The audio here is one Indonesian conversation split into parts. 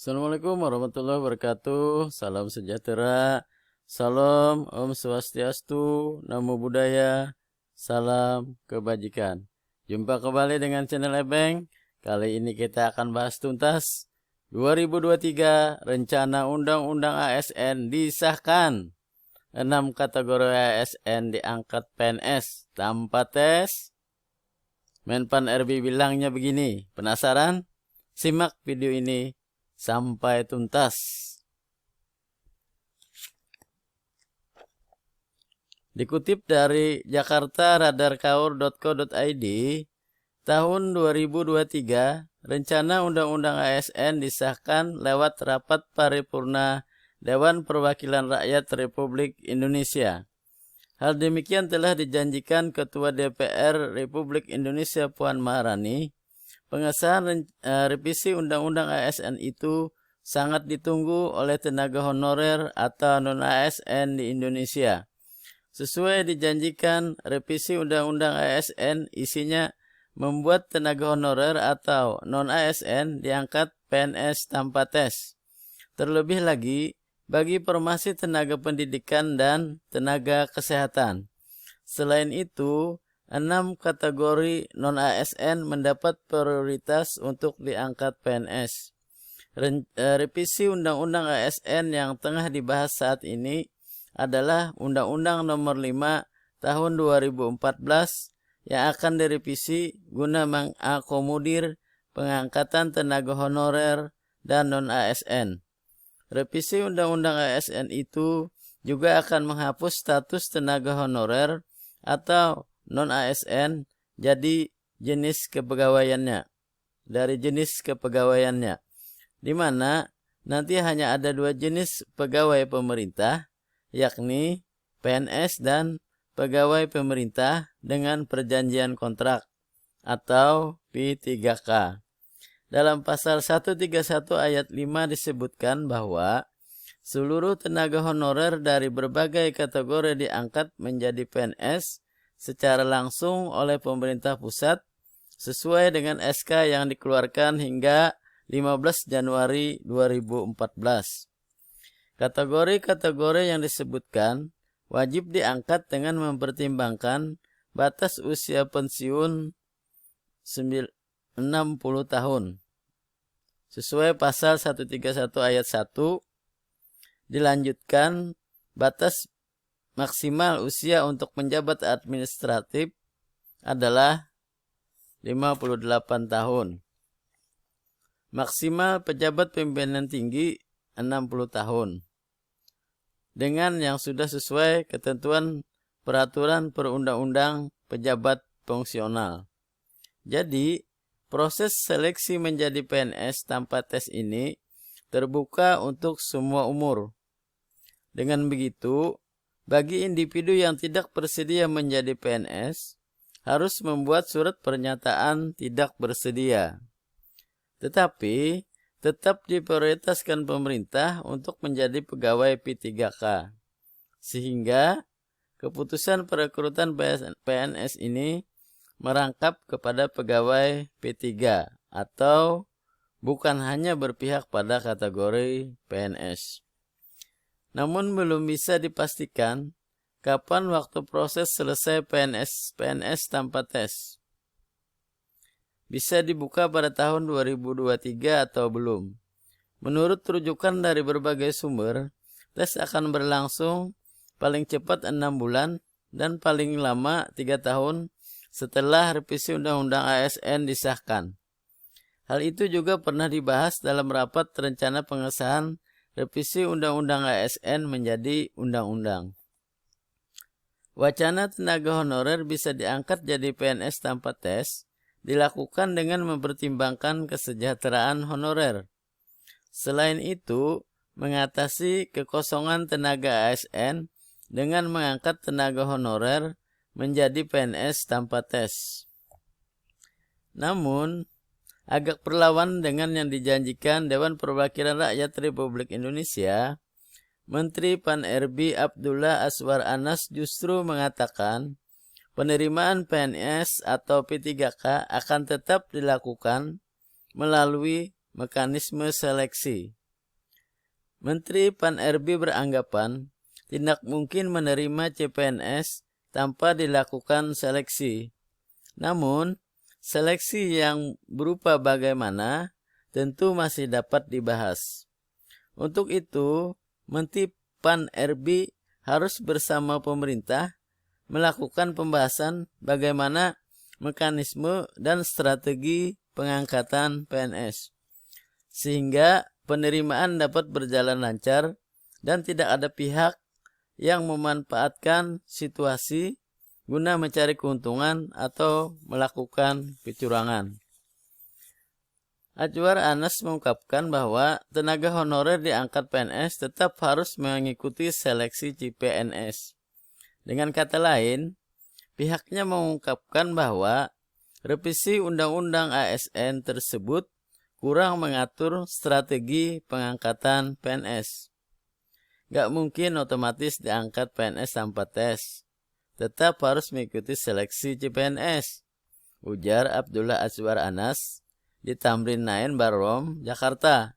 Assalamualaikum warahmatullahi wabarakatuh. Salam sejahtera. Salam Om Swastiastu, Namo Buddhaya, salam kebajikan. Jumpa kembali dengan channel Ebeng. Kali ini kita akan bahas tuntas 2023 Rencana Undang-Undang ASN disahkan. 6 kategori ASN diangkat PNS tanpa tes. Menpan RB bilangnya begini. Penasaran? Simak video ini sampai tuntas. Dikutip dari jakarta-radarkaur.co.id, tahun 2023, rencana Undang-Undang ASN disahkan lewat rapat paripurna Dewan Perwakilan Rakyat Republik Indonesia. Hal demikian telah dijanjikan Ketua DPR Republik Indonesia Puan Maharani. Pengesahan revisi Undang-Undang ASN itu sangat ditunggu oleh tenaga honorer atau non-ASN di Indonesia. Sesuai dijanjikan, revisi Undang-Undang ASN isinya membuat tenaga honorer atau non-ASN diangkat PNS tanpa tes. Terlebih lagi, bagi formasi tenaga pendidikan dan tenaga kesehatan. Selain itu, 6 kategori non-ASN mendapat prioritas untuk diangkat PNS. Revisi Undang-Undang ASN yang tengah dibahas saat ini adalah Undang-Undang Nomor 5 Tahun 2014 yang akan direvisi guna mengakomodir pengangkatan tenaga honorer dan non-ASN. Revisi Undang-Undang ASN itu juga akan menghapus status tenaga honorer atau non-ASN jadi jenis kepegawaiannya, di mana nanti hanya ada 2 jenis pegawai pemerintah, yakni PNS dan pegawai pemerintah dengan perjanjian kontrak atau P3K. Dalam pasal 131 ayat 5 disebutkan bahwa seluruh tenaga honorer dari berbagai kategori diangkat menjadi PNS secara langsung oleh pemerintah pusat sesuai dengan SK yang dikeluarkan hingga 15 Januari 2014. Kategori-kategori yang disebutkan wajib diangkat dengan mempertimbangkan batas usia pensiun 60 tahun. Sesuai pasal 131 ayat 1, dilanjutkan batas maksimal usia untuk penjabat administratif adalah 58 tahun. Maksimal pejabat pimpinan tinggi 60 tahun. Dengan yang sudah sesuai ketentuan peraturan perundang-undang pejabat fungsional. Jadi, proses seleksi menjadi PNS tanpa tes ini terbuka untuk semua umur. Dengan begitu, bagi individu yang tidak bersedia menjadi PNS, harus membuat surat pernyataan tidak bersedia. Tetapi, tetap diprioritaskan pemerintah untuk menjadi pegawai P3K. Sehingga, keputusan perekrutan PNS ini merangkap kepada pegawai P3 atau bukan hanya berpihak pada kategori PNS. Namun belum bisa dipastikan kapan waktu proses selesai PNS tanpa tes. Bisa dibuka pada tahun 2023 atau belum. Menurut rujukan dari berbagai sumber, tes akan berlangsung paling cepat 6 bulan dan paling lama 3 tahun setelah revisi Undang-Undang ASN disahkan. Hal itu juga pernah dibahas dalam rapat rencana pengesahan revisi Undang-Undang ASN menjadi undang-undang. Wacana tenaga honorer bisa diangkat jadi PNS tanpa tes dilakukan dengan mempertimbangkan kesejahteraan honorer. Selain itu, mengatasi kekosongan tenaga ASN dengan mengangkat tenaga honorer menjadi PNS tanpa tes. Namun, agak berlawan dengan yang dijanjikan Dewan Perwakilan Rakyat Republik Indonesia, Menteri Pan-RB Abdullah Azwar Anas justru mengatakan penerimaan PNS atau P3K akan tetap dilakukan melalui mekanisme seleksi. Menteri Pan-RB beranggapan tidak mungkin menerima CPNS tanpa dilakukan seleksi. Namun, seleksi yang berupa bagaimana tentu masih dapat dibahas. Untuk itu, Menteri Pan-RB harus bersama pemerintah melakukan pembahasan bagaimana mekanisme dan strategi pengangkatan PNS, sehingga penerimaan dapat berjalan lancar dan tidak ada pihak yang memanfaatkan situasi guna mencari keuntungan atau melakukan kecurangan. Azwar Anas mengungkapkan bahwa tenaga honorer diangkat PNS tetap harus mengikuti seleksi CPNS. Dengan kata lain, pihaknya mengungkapkan bahwa revisi Undang-Undang ASN tersebut kurang mengatur strategi pengangkatan PNS. Gak mungkin otomatis diangkat PNS tanpa tes. Tetap harus mengikuti seleksi CPNS, ujar Abdullah Azwar Anas di Tamrin Nain Barom, Jakarta.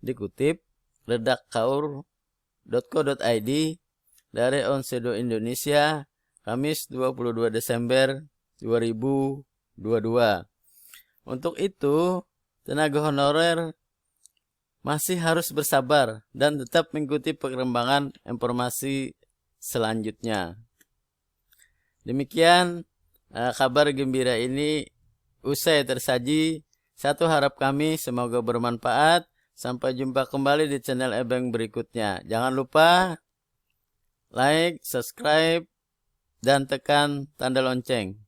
Dikutip redakkaur.co.id dari Onsedo Indonesia, Kamis 22 Desember 2022. Untuk itu, tenaga honorer masih harus bersabar dan tetap mengikuti perkembangan informasi selanjutnya. Demikian kabar gembira ini usai tersaji. Satu harap kami semoga bermanfaat. Sampai jumpa kembali di channel Ebeng berikutnya. Jangan lupa like, subscribe, dan tekan tanda lonceng.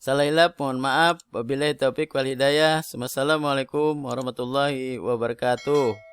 Salah hilap, mohon maaf. Wabillahi taufiq wal hidayah. Wassalamualaikum warahmatullahi wabarakatuh.